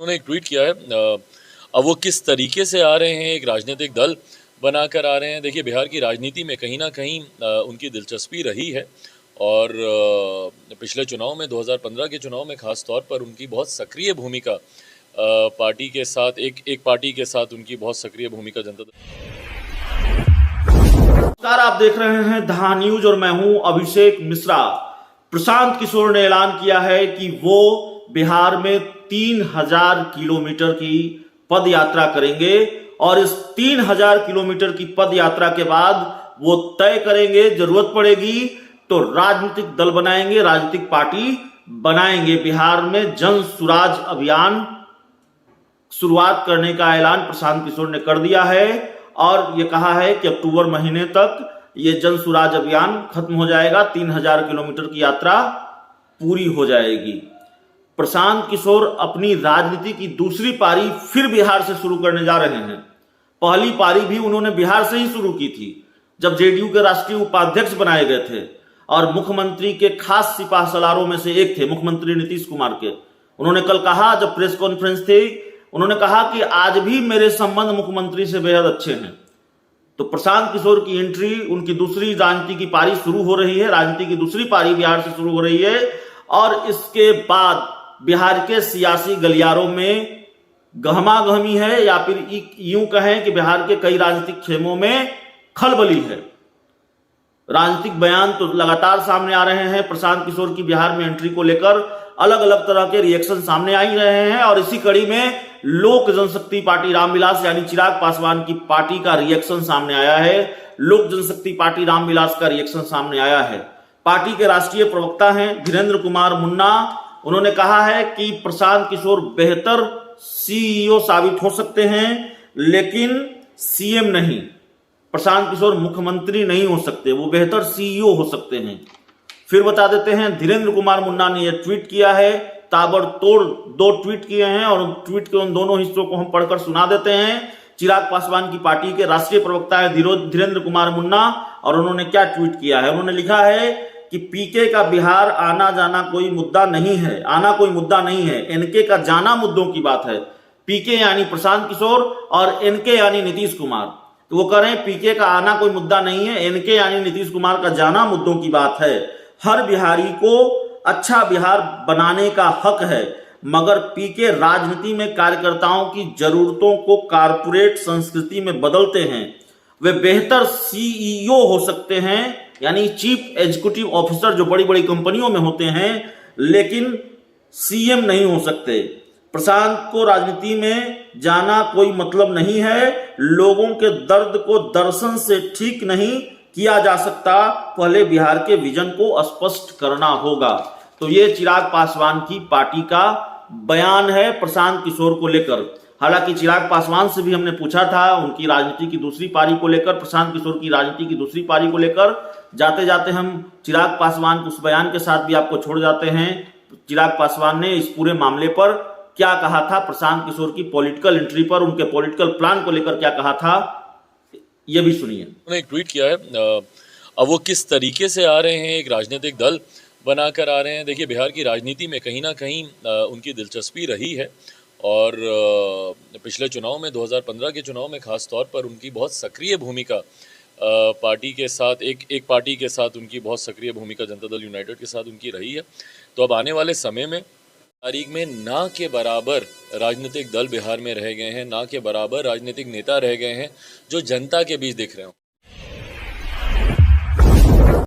उन्होंने एक ट्वीट किया है। अब वो किस तरीके से आ रहे हैं, एक राजनीतिक दल बनाकर आ रहे हैं। देखिए, बिहार की राजनीति में कहीं ना कहीं उनकी दिलचस्पी रही है और पिछले चुनाव में 2015 के चुनाव में ख़ास तौर पर उनकी बहुत सक्रिय भूमिका पार्टी के साथ एक पार्टी के साथ उनकी बहुत सक्रिय भूमिका जनता। नमस्कार, आप देख रहे हैं धा न्यूज और मैं हूं अभिषेक मिश्रा। प्रशांत किशोर ने ऐलान किया है कि वो बिहार में 3000 किलोमीटर की पद यात्रा करेंगे और इस 3000 किलोमीटर की पद यात्रा के बाद वो तय करेंगे, जरूरत पड़ेगी तो राजनीतिक दल बनाएंगे, राजनीतिक पार्टी बनाएंगे। बिहार में जन सुराज अभियान शुरुआत करने का ऐलान प्रशांत किशोर ने कर दिया है और ये कहा है कि अक्टूबर महीने तक ये जन सुराज अभियान खत्म हो जाएगा, 3000 किलोमीटर की यात्रा पूरी हो जाएगी। प्रशांत किशोर अपनी राजनीति की दूसरी पारी फिर बिहार से शुरू करने जा रहे हैं। पहली पारी भी उन्होंने बिहार से ही शुरू की थी, जब जेडीयू के राष्ट्रीय उपाध्यक्ष बनाए गए थे और मुख्यमंत्री के खास सिपाह सलारों में से एक थे मुख्यमंत्री नीतीश कुमार के। उन्होंने कल कहा, जब प्रेस कॉन्फ्रेंस थी, उन्होंने कहा कि आज भी मेरे संबंध मुख्यमंत्री से बेहद अच्छे हैं। तो प्रशांत किशोर की एंट्री, उनकी दूसरी राजनीति की पारी शुरू हो रही है, राजनीति की दूसरी पारी बिहार से शुरू हो रही है और इसके बाद बिहार के सियासी गलियारों में गहमागहमी है या फिर यूं कहें कि बिहार के कई राजनीतिक खेमों में खलबली है। राजनीतिक बयान तो लगातार सामने आ रहे हैं। प्रशांत किशोर की बिहार में एंट्री को लेकर अलग अलग तरह के रिएक्शन सामने आ ही रहे हैं और इसी कड़ी में लोक जनशक्ति पार्टी रामविलास यानी चिराग पासवान की पार्टी का रिएक्शन सामने आया है। लोक जनशक्ति पार्टी रामविलास का रिएक्शन सामने आया है। पार्टी के राष्ट्रीय प्रवक्ता हैं धीरेन्द्र कुमार मुन्ना। उन्होंने कहा है कि प्रशांत किशोर बेहतर सीईओ साबित हो सकते हैं लेकिन सीएम नहीं। प्रशांत किशोर मुख्यमंत्री नहीं हो सकते, वो बेहतर सीईओ हो सकते हैं। फिर बता देते हैं, धीरेन्द्र कुमार मुन्ना ने यह ट्वीट किया है, ताबड़तोड़ 2 ट्वीट किए हैं और ट्वीट के उन दोनों हिस्सों को हम पढ़कर सुना देते हैं। चिराग पासवान की पार्टी के राष्ट्रीय प्रवक्ता है धीरेन्द्र कुमार मुन्ना और उन्होंने क्या ट्वीट किया है। उन्होंने लिखा है कि पीके का बिहार आना जाना कोई मुद्दा नहीं है, आना कोई मुद्दा नहीं है, एनके का जाना मुद्दों की बात है। पीके यानी प्रशांत किशोर और एनके यानी नीतीश कुमार। तो वो कह रहे हैं पीके का आना कोई मुद्दा नहीं है, एनके यानी नीतीश कुमार का जाना मुद्दों की बात है। हर बिहारी को अच्छा बिहार बनाने का हक है, मगर पीके राजनीति में कार्यकर्ताओं की जरूरतों को कारपोरेट संस्कृति में बदलते हैं। वे बेहतर सीईओ हो सकते हैं यानी चीफ एग्जीक्यूटिव ऑफिसर जो बड़ी बड़ी कंपनियों में होते हैं, लेकिन सीएम नहीं हो सकते। प्रशांत को राजनीति में जाना कोई मतलब नहीं है। लोगों के दर्द को दर्शन से ठीक नहीं किया जा सकता, पहले बिहार के विजन को स्पष्ट करना होगा। तो ये चिराग पासवान की पार्टी का बयान है प्रशांत किशोर को लेकर। हालांकि चिराग पासवान से भी हमने पूछा था उनकी राजनीति की दूसरी पारी को लेकर, प्रशांत किशोर की राजनीति की दूसरी पारी को लेकर। जाते जाते हम चिराग पासवान के उस बयान के साथ भी आपको छोड़ जाते हैं। चिराग पासवान ने इस पूरे मामले पर क्या कहा था, प्रशांत किशोर की पॉलिटिकल एंट्री पर, उनके पॉलिटिकल प्लान को लेकर क्या कहा था, ये भी सुनिए। उन्होंने एक ट्वीट किया है। अब वो किस तरीके से आ रहे हैं, एक राजनीतिक दल बनाकर आ रहे हैं। देखिए, बिहार की राजनीति में कहीं ना कहीं उनकी दिलचस्पी रही है और पिछले चुनाव में 2015 के चुनाव में ख़ास तौर पर उनकी बहुत सक्रिय भूमिका पार्टी के साथ एक पार्टी के साथ उनकी बहुत सक्रिय भूमिका जनता दल यूनाइटेड के साथ उनकी रही है। तो अब आने वाले समय में तारीख में ना के बराबर राजनीतिक दल बिहार में रह गए हैं, ना के बराबर राजनीतिक नेता रह गए हैं जो जनता के बीच दिख रहे हों।